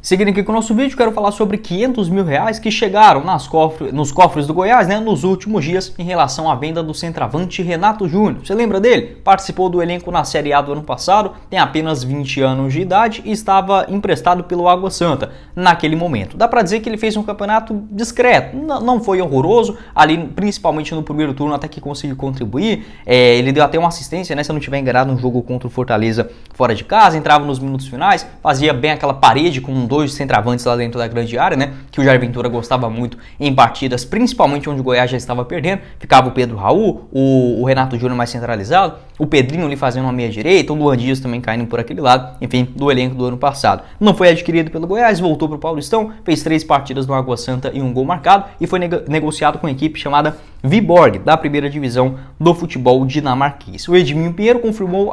Seguindo aqui com o nosso vídeo, quero falar sobre R$500 mil que chegaram nos cofres do Goiás, nos últimos dias, em relação à venda do centroavante Renato Júnior. Você lembra dele? Participou do elenco na Série A do ano passado, tem apenas 20 anos de idade e estava emprestado pelo Água Santa naquele momento. Dá pra dizer que ele fez um campeonato discreto, não foi horroroso, ali principalmente no primeiro turno até que conseguiu contribuir. Ele deu até uma assistência, se eu não estiver enganado, no jogo contra o Fortaleza fora de casa, entrava nos minutos finais, fazia bem aquela parede com dois centroavantes lá dentro da grande área, que o Jair Ventura gostava muito em partidas, principalmente onde o Goiás já estava perdendo. Ficava o Pedro Raul, o Renato Júnior mais centralizado, o Pedrinho ali fazendo uma meia direita, o Luan Dias também caindo por aquele lado, enfim, do elenco do ano passado. Não foi adquirido pelo Goiás, voltou para o Paulistão, fez 3 partidas no Água Santa e um gol marcado e foi negociado com a equipe chamada Viborg, da primeira divisão do futebol dinamarquês. O Edminho Pinheiro confirmou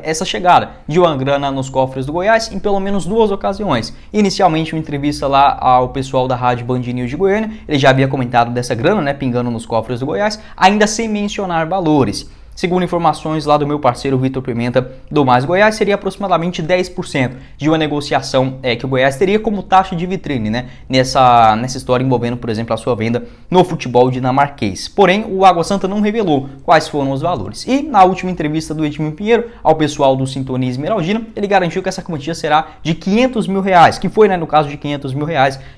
essa chegada de uma grana nos cofres do Goiás em pelo menos 2 ocasiões. Inicialmente, uma entrevista lá ao pessoal da Rádio Band News de Goiânia, ele já havia comentado dessa grana, pingando nos cofres do Goiás, ainda sem mencionar valores. Segundo informações lá do meu parceiro Vitor Pimenta, do Mais Goiás, seria aproximadamente 10% de uma negociação que o Goiás teria como taxa de vitrine, nessa história envolvendo, por exemplo, a sua venda no futebol dinamarquês. Porém, o Água Santa não revelou quais foram os valores. E na última entrevista do Edminho Pinheiro ao pessoal do Sintonia Esmeraldina, ele garantiu que essa quantia será de R$500 mil, que foi, no caso de R$500 mil,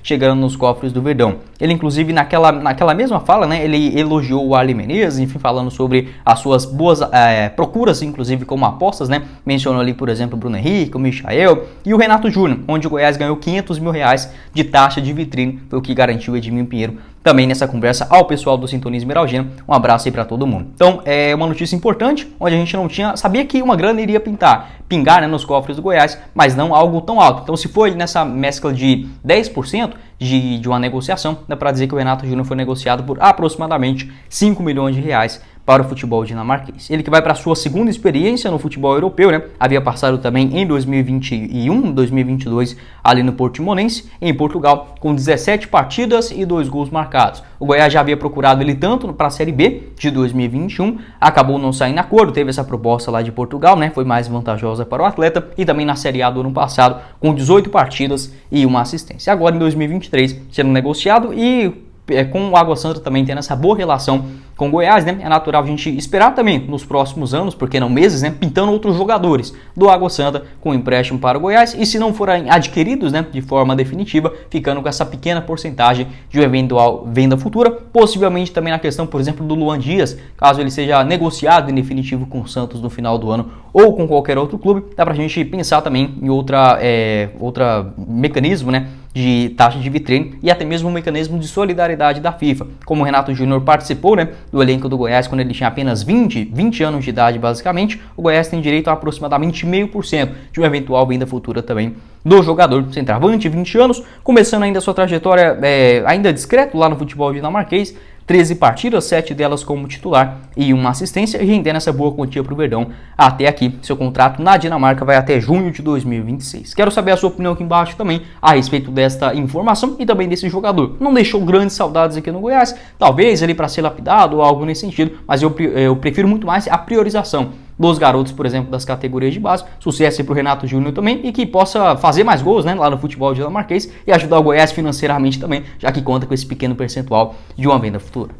chegando nos cofres do Verdão. Ele, inclusive, naquela mesma fala, ele elogiou o Arley Menezes, enfim, falando sobre as suas boas procuras, inclusive como apostas, mencionou ali, por exemplo, o Bruno Henrique, o Michael e o Renato Júnior, onde o Goiás ganhou R$500 mil de taxa de vitrine, foi o que garantiu o Edminho Pinheiro também nessa conversa ao pessoal do Sintonia Esmeraldina. Um abraço aí para todo mundo. Então, é uma notícia importante, onde a gente não sabia que uma grana iria pingar nos cofres do Goiás, mas não algo tão alto. Então, se foi nessa mescla de 10% de uma negociação, dá para dizer que o Renato Júnior foi negociado por aproximadamente R$5 milhões para o futebol dinamarquês. Ele que vai para a sua segunda experiência no futebol europeu, havia passado também em 2021, 2022, ali no Portimonense, em Portugal, com 17 partidas e 2 gols marcados. O Goiás já havia procurado ele tanto para a Série B de 2021, acabou não saindo em acordo, teve essa proposta lá de Portugal, foi mais vantajosa para o atleta, e também na Série A do ano passado, com 18 partidas e uma assistência. Agora em 2023, sendo negociado e com o Água Santa também tendo essa boa relação com o Goiás, é natural a gente esperar também nos próximos anos, porque não meses, pintando outros jogadores do Água Santa com empréstimo para o Goiás, e se não forem adquiridos, de forma definitiva, ficando com essa pequena porcentagem de uma eventual venda futura, possivelmente também na questão, por exemplo, do Luan Dias, caso ele seja negociado em definitivo com o Santos no final do ano ou com qualquer outro clube, dá pra gente pensar também em outra mecanismo, de taxa de vitrine e até mesmo um mecanismo de solidariedade da FIFA. Como o Renato Júnior participou, do elenco do Goiás quando ele tinha apenas 20 anos de idade, basicamente, o Goiás tem direito a aproximadamente 0,5% de uma eventual venda futura também do jogador centroavante, 20 anos, começando ainda a sua trajetória ainda discreto lá no futebol dinamarquês, 13 partidas, 7 delas como titular e uma assistência, e rendendo essa boa quantia para o Verdão até aqui. Seu contrato na Dinamarca vai até junho de 2026. Quero saber a sua opinião aqui embaixo também a respeito desta informação e também desse jogador. Não deixou grandes saudades aqui no Goiás, talvez ele para ser lapidado ou algo nesse sentido, mas eu prefiro muito mais a priorização dos garotos, por exemplo, das categorias de base. Sucesso aí pro Renato Júnior também e que possa fazer mais gols, lá no futebol dinamarquês e ajudar o Goiás financeiramente também, já que conta com esse pequeno percentual de uma venda futura.